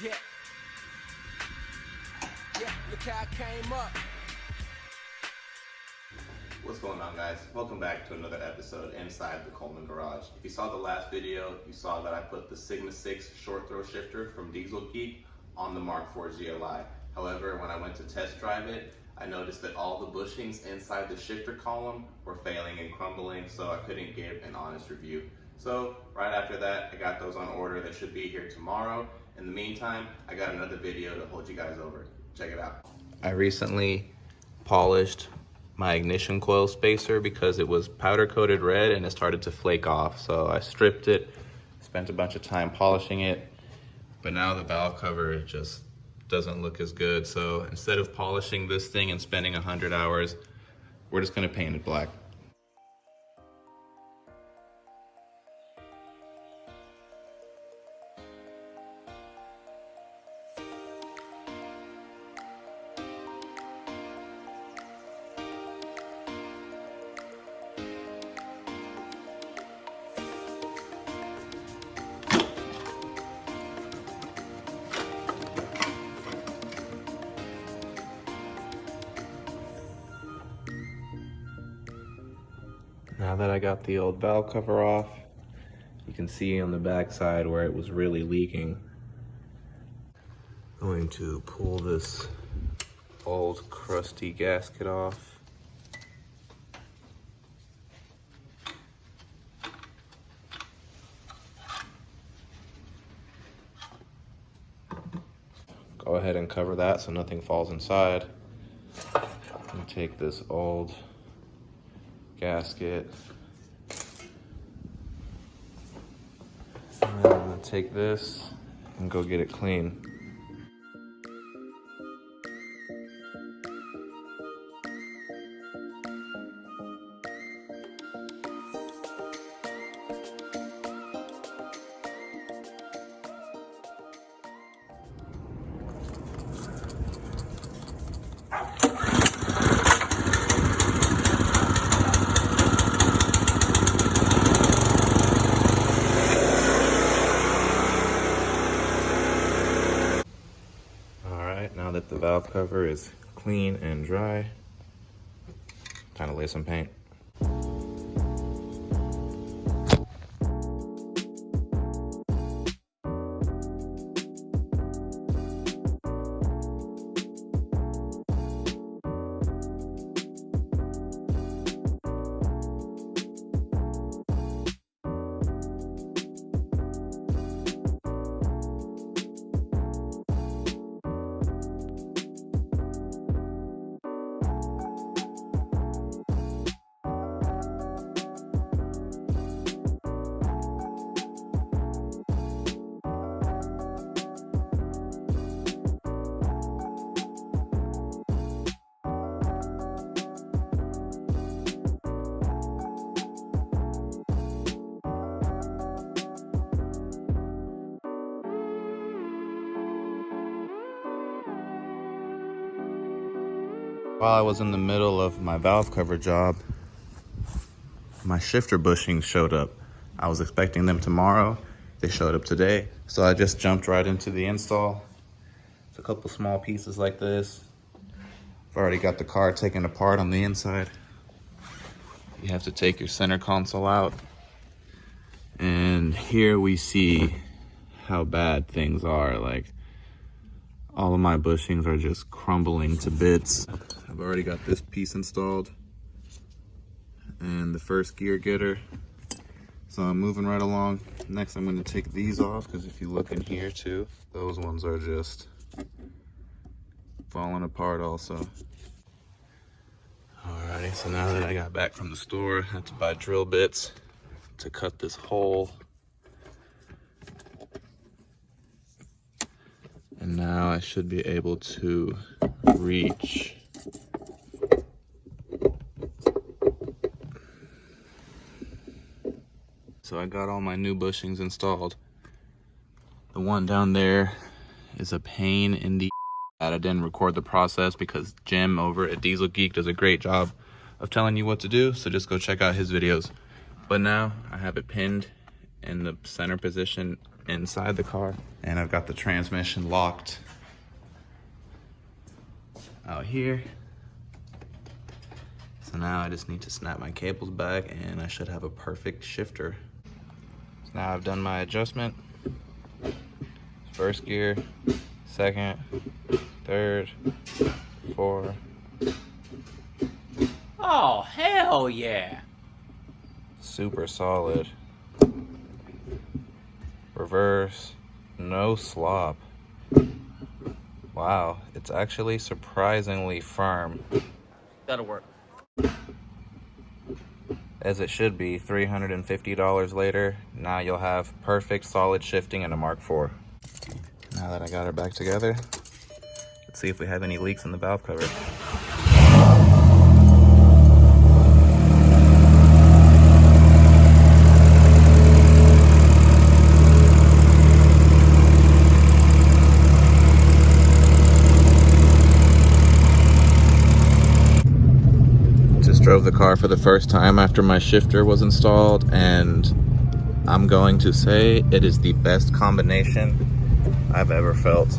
Yeah. Yeah, look how I came up. What's going on, guys? Welcome back to another episode inside the Coleman Garage. If you saw the last video, you saw that I put the Sigma 6 short throw shifter from Diesel Geek on the Mark IV GLI. However, when I went to test drive it, I noticed that all the bushings inside the shifter column were failing and crumbling, so I couldn't give an honest review. So right after that, I got those on order. They should be here tomorrow. In the meantime, I got another video to hold you guys over. Check it out. I recently polished my ignition coil spacer because it was powder coated red and it started to flake off. So I stripped it, spent a bunch of time polishing it, but now the valve cover just doesn't look as good. So instead of polishing this thing and spending 100 hours, we're just gonna paint it black. Now that I got the old valve cover off, you can see on the back side where it was really leaking. Going to pull this old crusty gasket off. Go ahead and cover that so nothing falls inside. And take this old gasket. And then I'm gonna take this and go get it clean. Now that the valve cover is clean and dry, time to lay some paint. While I was in the middle of my valve cover job, my shifter bushings showed up. I was expecting them tomorrow. They showed up today. So I just jumped right into the install. It's a couple small pieces like this. I've already got the car taken apart on the inside. You have to take your center console out. And here we see how bad things are. Like, all of my bushings are just crumbling to bits. I've already got this piece installed and the first gear getter. So I'm moving right along. Next, I'm gonna take these off because if you look in here too, those ones are just falling apart also. Alrighty, so now that I got back from the store, I had to buy drill bits to cut this hole. And now I should be able to reach So I got all my new bushings installed. The one down there is a pain in the that I didn't record the process because Jim over at Diesel Geek does a great job of telling you what to do, so just go check out his videos. But now I have it pinned in the center position inside the car. And I've got the transmission locked out here. So now I just need to snap my cables back and I should have a perfect shifter. So now I've done my adjustment. First gear, second, third, fourth. Oh, hell yeah. Super solid. Reverse, no slop. Wow, it's actually surprisingly firm. That'll work. As it should be. $350 later, now you'll have perfect solid shifting in a Mark IV. Now that I got her back together, let's see if we have any leaks in the valve cover. Just drove the car for the first time after my shifter was installed, and I'm going to say it is the best combination I've ever felt.